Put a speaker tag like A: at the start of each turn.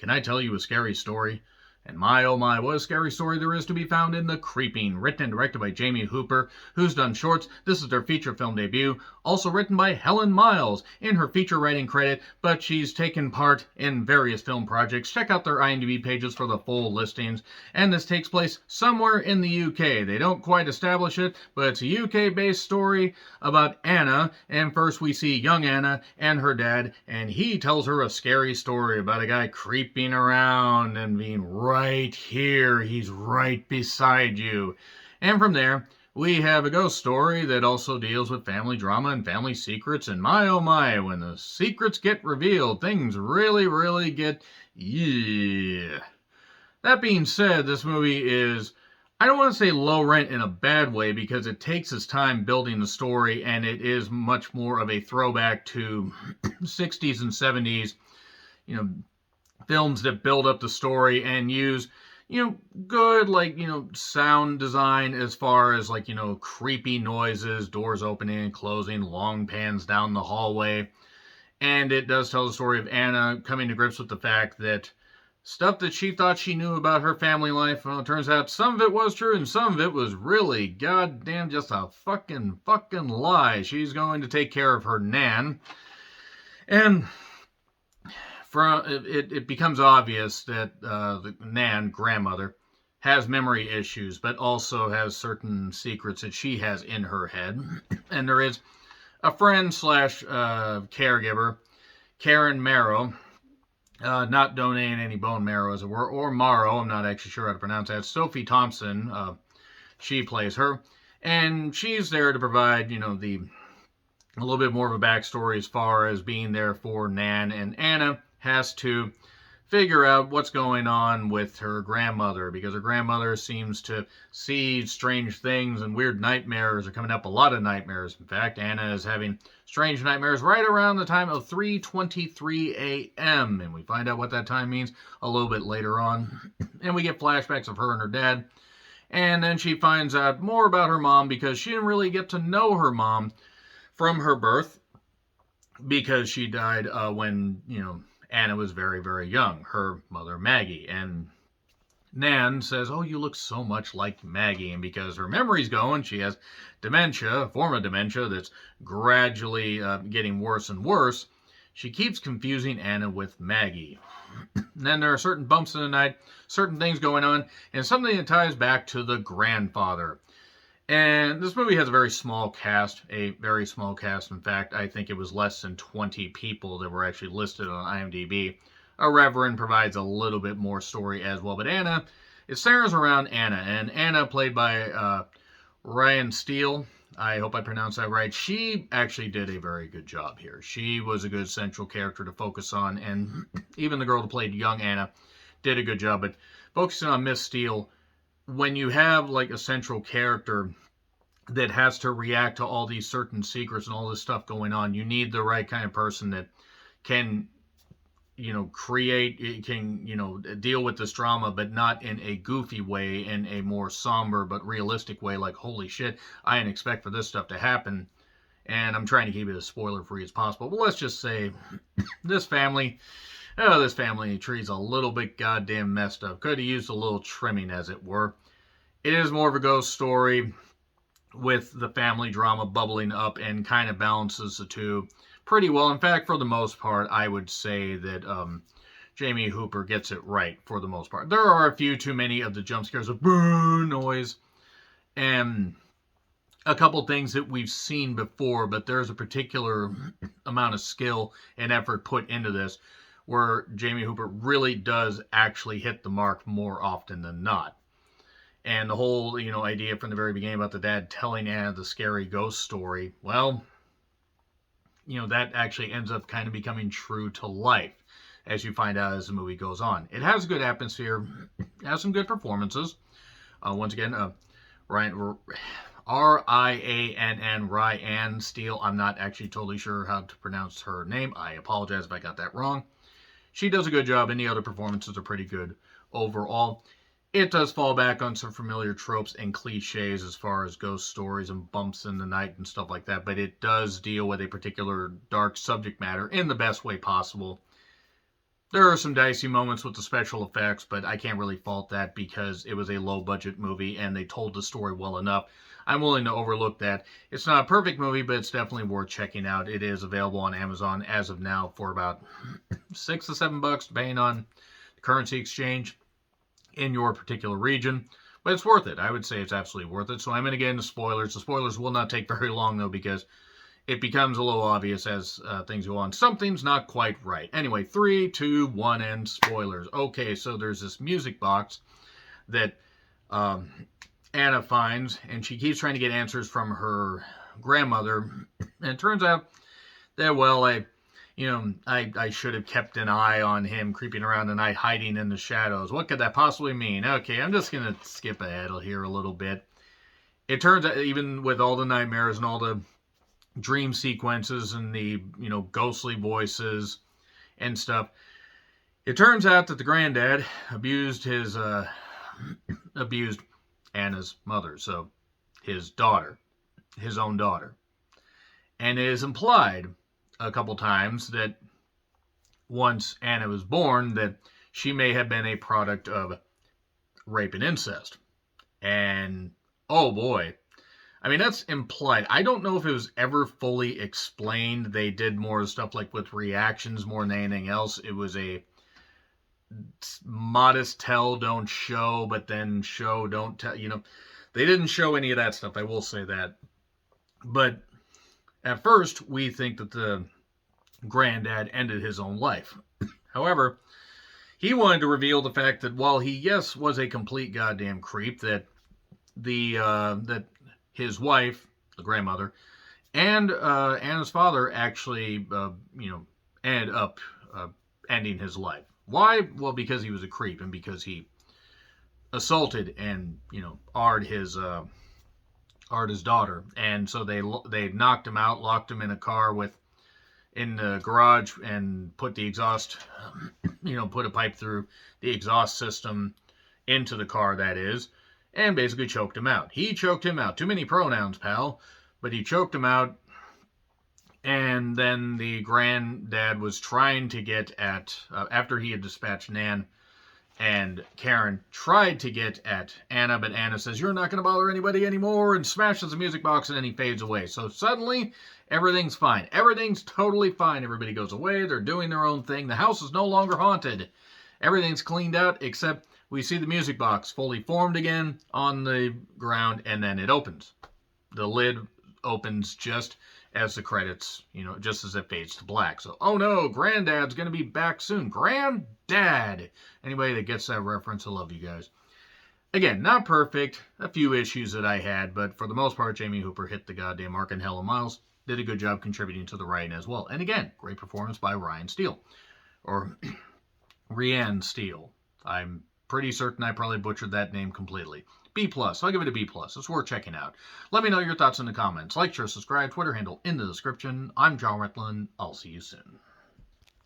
A: Can I tell you a scary story? And my oh my, what a scary story there is to be found in The Creeping, written and directed by Jamie Hooper, who's done shorts. This is their feature film debut. Also written by Helen Miles in her feature writing credit, but she's taken part in various film projects. Check out their IMDb pages for the full listings. And this takes place somewhere in the UK. They don't quite establish it, but it's a UK-based story about Anna. And first we see young Anna and her dad, and he tells her a scary story about a guy creeping around and being right here. He's right beside you. And from there, we have a ghost story that also deals with family drama and family secrets. And my oh my, when the secrets get revealed, things really get, yeah. That being said, this movie is, I don't want to say low rent in a bad way, because it takes its time building the story, and it is much more of a throwback to 60s and 70s, films that build up the story and use, good, sound design as far as, creepy noises, doors opening and closing, long pans down the hallway. And it does tell the story of Anna coming to grips with the fact that stuff that she thought she knew about her family life, well, it turns out some of it was true and some of it was really goddamn just a fucking lie. She's going to take care of her Nan. And it becomes obvious that the Nan, grandmother, has memory issues, but also has certain secrets that she has in her head. And there is a friend slash caregiver, Karen Marrow, not donating any bone marrow, as it were, or marrow, I'm not actually sure how to pronounce that. Sophie Thompson, she plays her, and she's there to provide, a little bit more of a backstory as far as being there for Nan, and Anna has to figure out what's going on with her grandmother, because her grandmother seems to see strange things and weird nightmares are coming up, a lot of nightmares. In fact, Anna is having strange nightmares right around the time of 3:23 a.m., and we find out what that time means a little bit later on. And we get flashbacks of her and her dad, and then she finds out more about her mom, because she didn't really get to know her mom from her birth, because she died when, Anna was very young, her mother Maggie. And Nan says, oh, you look so much like Maggie. And because her memory's going, she has dementia, a form of dementia that's gradually getting worse and worse. She keeps confusing Anna with Maggie. And then there are certain bumps in the night, certain things going on, and something that ties back to the grandfather. And this movie has a very small cast, In fact, I think it was less than 20 people that were actually listed on IMDb. A reverend provides a little bit more story as well. But Anna, it centers around Anna. And Anna, played by Ryan Steele, I hope I pronounced that right. She actually did a very good job here. She was a good central character to focus on. And even the girl who played young Anna did a good job. But focusing on Miss Steele, when you have a central character that has to react to all these certain secrets and all this stuff going on, you need the right kind of person that can, deal with this drama, but not in a goofy way, in a more somber but realistic way, like, holy shit, I didn't expect for this stuff to happen. And I'm trying to keep it as spoiler-free as possible. But let's just say this family tree's a little bit goddamn messed up. Could have used a little trimming, as it were. It is more of a ghost story with the family drama bubbling up, and kind of balances the two pretty well. In fact, for the most part, I would say that Jamie Hooper gets it right for the most part. There are a few too many of the jump scares of boo noise and a couple things that we've seen before, but there's a particular amount of skill and effort put into this where Jamie Hooper really does actually hit the mark more often than not. And the whole, idea from the very beginning about the dad telling Anna the scary ghost story, well, that actually ends up kind of becoming true to life, as you find out as the movie goes on. It has a good atmosphere, it has some good performances. Once again, Ryan, R-I-A-N-N, Ryan Steele. I'm not actually totally sure how to pronounce her name. I apologize if I got that wrong. She does a good job, and the other performances are pretty good overall. It does fall back on some familiar tropes and cliches as far as ghost stories and bumps in the night and stuff like that, but it does deal with a particular dark subject matter in the best way possible. There are some dicey moments with the special effects, but I can't really fault that because it was a low-budget movie and they told the story well enough. I'm willing to overlook that. It's not a perfect movie, but it's definitely worth checking out. It is available on Amazon as of now for about $6 to $7, depending on the currency exchange in your particular region. But it's worth it. I would say it's absolutely worth it. So I'm going to get into spoilers. The spoilers will not take very long, though, because it becomes a little obvious as things go on. Something's not quite right. Anyway, 3, 2, 1, and spoilers. Okay, so there's this music box that Anna finds, and she keeps trying to get answers from her grandmother. And it turns out that, well, I should have kept an eye on him creeping around the night, hiding in the shadows. What could that possibly mean? Okay, I'm just going to skip ahead here a little bit. It turns out, even with all the nightmares and all the dream sequences and the ghostly voices and stuff, it turns out that the granddad abused Anna's mother, so his daughter, his own daughter. And it is implied a couple times that once Anna was born, that she may have been a product of rape and incest. And oh boy, I mean, that's implied. I don't know if it was ever fully explained. They did more stuff like with reactions more than anything else. It was a modest tell, don't show, but then show, don't tell. They didn't show any of that stuff. I will say that. But at first, we think that the granddad ended his own life. However, he wanted to reveal the fact that while he, yes, was a complete goddamn creep, that that his wife, the grandmother, and Anna's father actually, ended up ending his life. Why? Well, because he was a creep and because he assaulted and Ard his daughter, and so they knocked him out, locked him in a car in the garage, and put the exhaust, put a pipe through the exhaust system into the car, that is. And basically choked him out. He choked him out. Too many pronouns, pal. But he choked him out. And then the granddad was trying to get at, after he had dispatched Nan and Karen, tried to get at Anna, but Anna says, "You're not going to bother anybody anymore," and smashes the music box, and then he fades away. So suddenly, everything's fine. Everything's totally fine. Everybody goes away. They're doing their own thing. The house is no longer haunted. Everything's cleaned out, except we see the music box fully formed again on the ground, and then it opens. The lid opens just as the credits, just as it fades to black. So, oh no, Granddad's going to be back soon. Granddad! Anybody that gets that reference, I love you guys. Again, not perfect. A few issues that I had, but for the most part, Jamie Hooper hit the goddamn mark, and Helen Miles did a good job contributing to the writing as well. And again, great performance by Ryan Steele. Or Rianne Steele. I'm pretty certain I probably butchered that name completely. B+. I'll give it a B+. It's worth checking out. Let me know your thoughts in the comments. Like, share, subscribe, Twitter handle in the description. I'm John Retlin. I'll see you soon.